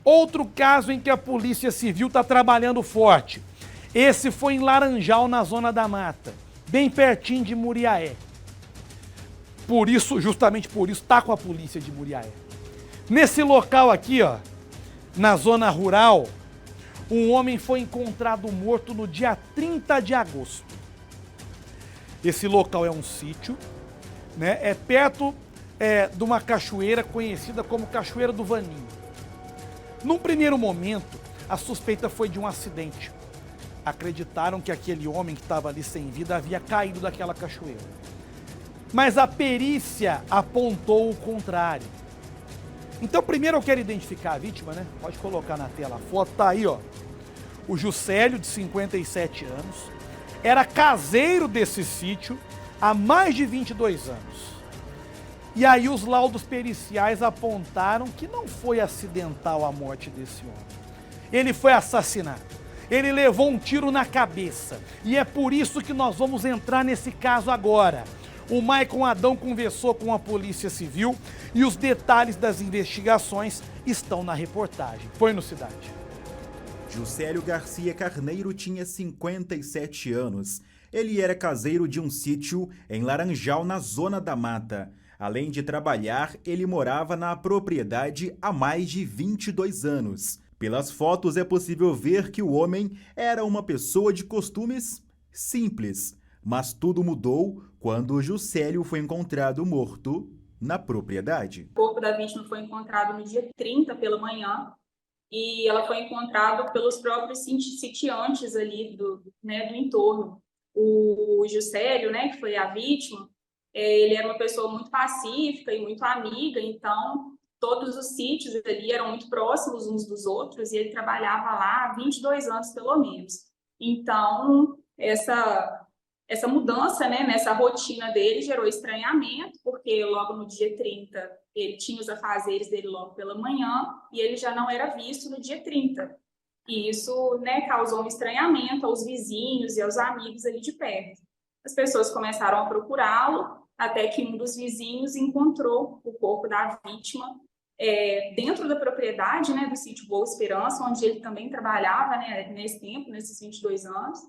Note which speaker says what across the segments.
Speaker 1: Outro caso em que a Polícia Civil está trabalhando forte. Esse foi em Laranjal, na Zona da Mata, bem pertinho de Muriaé. Por isso, justamente por isso, está com a polícia de Muriaé. Nesse local aqui, ó, na zona rural, um homem foi encontrado morto no dia 30 de agosto. Esse local é um sítio, né? É perto de uma cachoeira conhecida como Cachoeira do Vaninho. Num primeiro momento, a suspeita foi de um acidente. Acreditaram que aquele homem que estava ali sem vida havia caído daquela cachoeira. Mas a perícia apontou o contrário. Então, primeiro eu quero identificar a vítima, né? Pode colocar na tela a foto, tá aí, ó. O Juscelio, de 57 anos, era caseiro desse sítio há mais de 22 anos. E aí os laudos periciais apontaram que não foi acidental a morte desse homem. Ele foi assassinado. Ele levou um tiro na cabeça. E é por isso que nós vamos entrar nesse caso agora. O Maicon Adão conversou com a Polícia Civil e os detalhes das investigações estão na reportagem. Põe no Cidade.
Speaker 2: Juscelio Garcia Carneiro tinha 57 anos. Ele era caseiro de um sítio em Laranjal, na Zona da Mata. Além de trabalhar, ele morava na propriedade há mais de 22 anos. Pelas fotos é possível ver que o homem era uma pessoa de costumes simples. Mas tudo mudou quando Juscelio foi encontrado morto na propriedade.
Speaker 3: O corpo da vítima foi encontrado no dia 30 pela manhã e ela foi encontrada pelos próprios sitiantes ali do entorno. O Juscelio, né, que foi a vítima, ele era uma pessoa muito pacífica e muito amiga, então todos os sítios ali eram muito próximos uns dos outros e ele trabalhava lá há 22 anos pelo menos. Então, essa mudança, né, nessa rotina dele gerou estranhamento, porque logo no dia 30 ele tinha os afazeres dele logo pela manhã e ele já não era visto no dia 30. E isso, né, causou um estranhamento aos vizinhos e aos amigos ali de perto. As pessoas começaram a procurá-lo, até que um dos vizinhos encontrou o corpo da vítima dentro da propriedade, né, do sítio Boa Esperança, onde ele também trabalhava, né, nesse tempo, nesses 22 anos,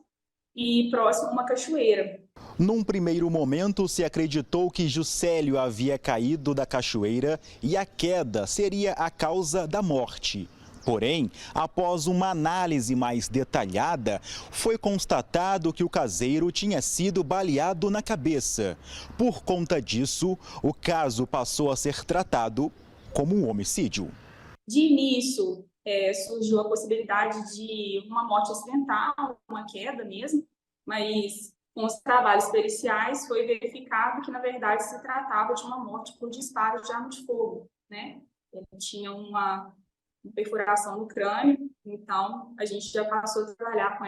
Speaker 3: e próximo a uma cachoeira.
Speaker 2: Num primeiro momento, se acreditou que Juscelio havia caído da cachoeira e a queda seria a causa da morte. Porém, após uma análise mais detalhada, foi constatado que o caseiro tinha sido baleado na cabeça. Por conta disso, o caso passou a ser tratado como um homicídio.
Speaker 3: De início, surgiu a possibilidade de uma morte acidental, uma queda mesmo, mas com os trabalhos periciais foi verificado que, na verdade, se tratava de uma morte por disparo de arma de fogo, né? Ele tinha uma perfuração no crânio, então a gente já passou a trabalhar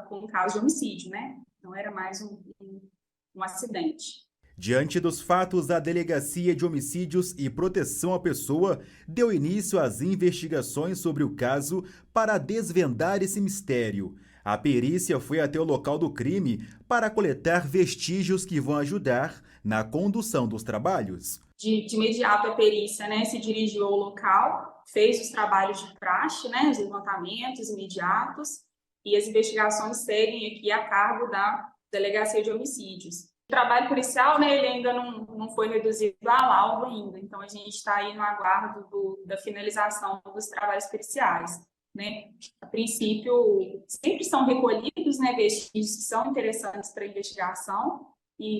Speaker 3: com um caso de homicídio, né? Não era mais um acidente.
Speaker 2: Diante dos fatos, a Delegacia de Homicídios e Proteção à Pessoa deu início às investigações sobre o caso para desvendar esse mistério. A perícia foi até o local do crime para coletar vestígios que vão ajudar na condução dos trabalhos.
Speaker 3: De imediato, a perícia, né, se dirigiu ao local, fez os trabalhos de praxe, né, os levantamentos imediatos, e as investigações seguem aqui a cargo da Delegacia de Homicídios. O trabalho policial, né, ele ainda não foi reduzido a laudo ainda, então a gente está aí no aguardo da finalização dos trabalhos periciais, né? A princípio, sempre são recolhidos, né, vestígios que são interessantes para a investigação,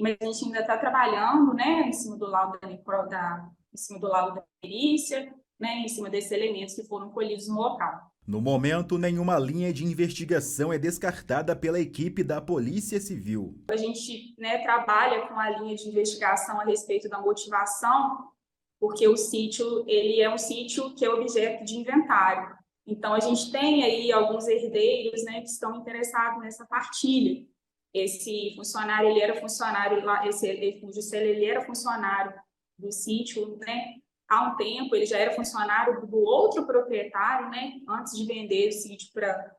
Speaker 3: mas a gente ainda está trabalhando, né, em cima do laudo da perícia, né, em cima desses elementos que foram colhidos no local.
Speaker 2: No momento, nenhuma linha de investigação é descartada pela equipe da Polícia Civil.
Speaker 3: A gente, né, trabalha com a linha de investigação a respeito da motivação, porque o sítio, ele é um sítio que é objeto de inventário. Então, a gente tem aí alguns herdeiros, né, que estão interessados nessa partilha. Esse funcionário, ele era funcionário lá, o Juscelio, ele era funcionário do sítio, né? Há um tempo, ele já era funcionário do outro proprietário, né? Antes de vender o sítio para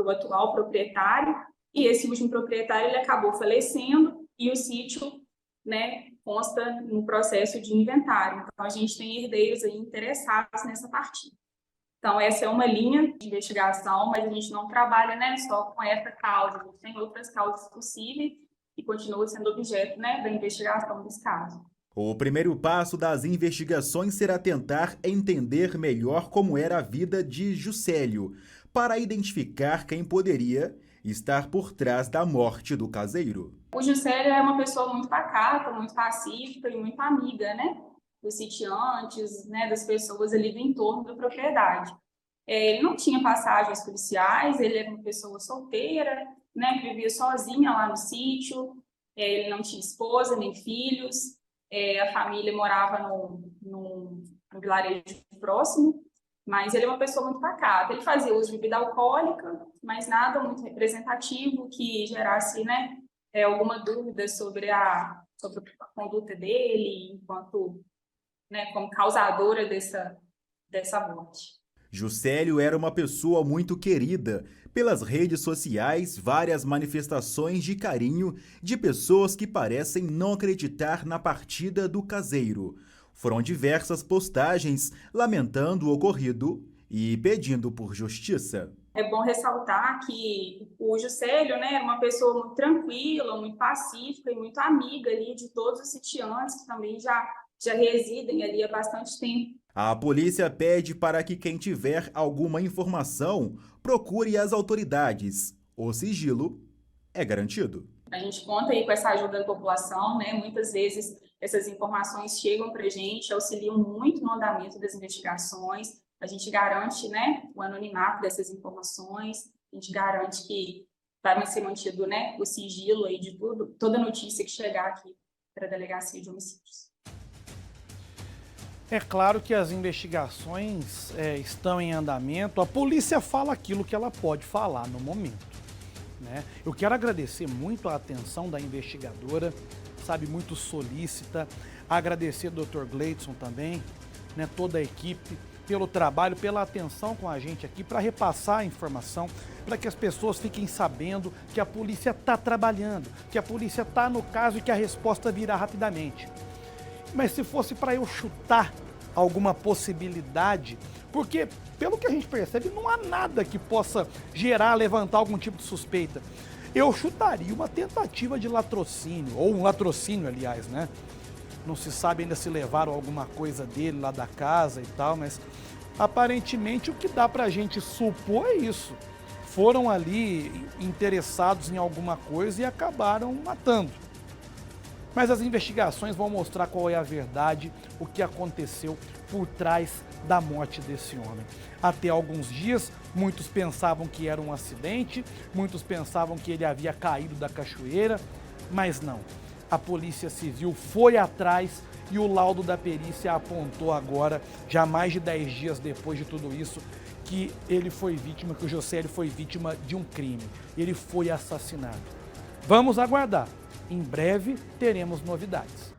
Speaker 3: o atual proprietário. E esse último proprietário, ele acabou falecendo e o sítio, né, consta no processo de inventário. Então, a gente tem herdeiros aí interessados nessa partida. Então, essa é uma linha de investigação, mas a gente não trabalha, né, só com essa causa. A gente tem outras causas possíveis e continua sendo objeto, né, da investigação desse caso.
Speaker 2: O primeiro passo das investigações será tentar entender melhor como era a vida de Juscelio, para identificar quem poderia estar por trás da morte do caseiro.
Speaker 3: O Juscelio é uma pessoa muito pacata, muito pacífica e muito amiga, né, dos sitiantes, né, das pessoas ali do entorno da propriedade. Ele não tinha passagens policiais, ele era uma pessoa solteira, né, que vivia sozinha lá no sítio, ele não tinha esposa nem filhos, a família morava num vilarejo próximo, mas ele é uma pessoa muito pacata. Ele fazia uso de bebida alcoólica, mas nada muito representativo que gerasse, né, alguma dúvida sobre a conduta dele enquanto, né, como causadora dessa morte.
Speaker 2: Juscelio era uma pessoa muito querida. Pelas redes sociais, várias manifestações de carinho de pessoas que parecem não acreditar na partida do caseiro. Foram diversas postagens lamentando o ocorrido e pedindo por justiça.
Speaker 3: É bom ressaltar que o Juscelio, né, era uma pessoa muito tranquila, muito pacífica e muito amiga ali de todos os sitiantes que também já residem ali há bastante tempo.
Speaker 2: A polícia pede para que quem tiver alguma informação procure as autoridades. O sigilo é garantido.
Speaker 3: A gente conta aí com essa ajuda da população, né? Muitas vezes essas informações chegam para a gente, auxiliam muito no andamento das investigações. A gente garante, né, o anonimato dessas informações, a gente garante que vai ser mantido, né, o sigilo aí de tudo, toda notícia que chegar aqui para a Delegacia de Homicídios.
Speaker 1: É claro que as investigações estão em andamento, a polícia fala aquilo que ela pode falar no momento, né? Eu quero agradecer muito a atenção da investigadora, sabe, muito solícita, agradecer ao Dr. Gleidson também, né, toda a equipe, pelo trabalho, pela atenção com a gente aqui, para repassar a informação, para que as pessoas fiquem sabendo que a polícia está trabalhando, que a polícia está no caso e que a resposta virá rapidamente. Mas se fosse para eu chutar alguma possibilidade, porque pelo que a gente percebe não há nada que possa levantar algum tipo de suspeita, eu chutaria uma tentativa de latrocínio, ou um latrocínio, aliás, né? Não se sabe ainda se levaram alguma coisa dele lá da casa e tal, mas aparentemente o que dá pra gente supor é isso. Foram ali interessados em alguma coisa e acabaram matando. Mas as investigações vão mostrar qual é a verdade, o que aconteceu por trás da morte desse homem. Até alguns dias, muitos pensavam que era um acidente, muitos pensavam que ele havia caído da cachoeira, mas não. A Polícia Civil foi atrás e o laudo da perícia apontou agora, já mais de 10 dias depois de tudo isso, que ele foi vítima, que o Juscelio foi vítima de um crime. Ele foi assassinado. Vamos aguardar. Em breve teremos novidades.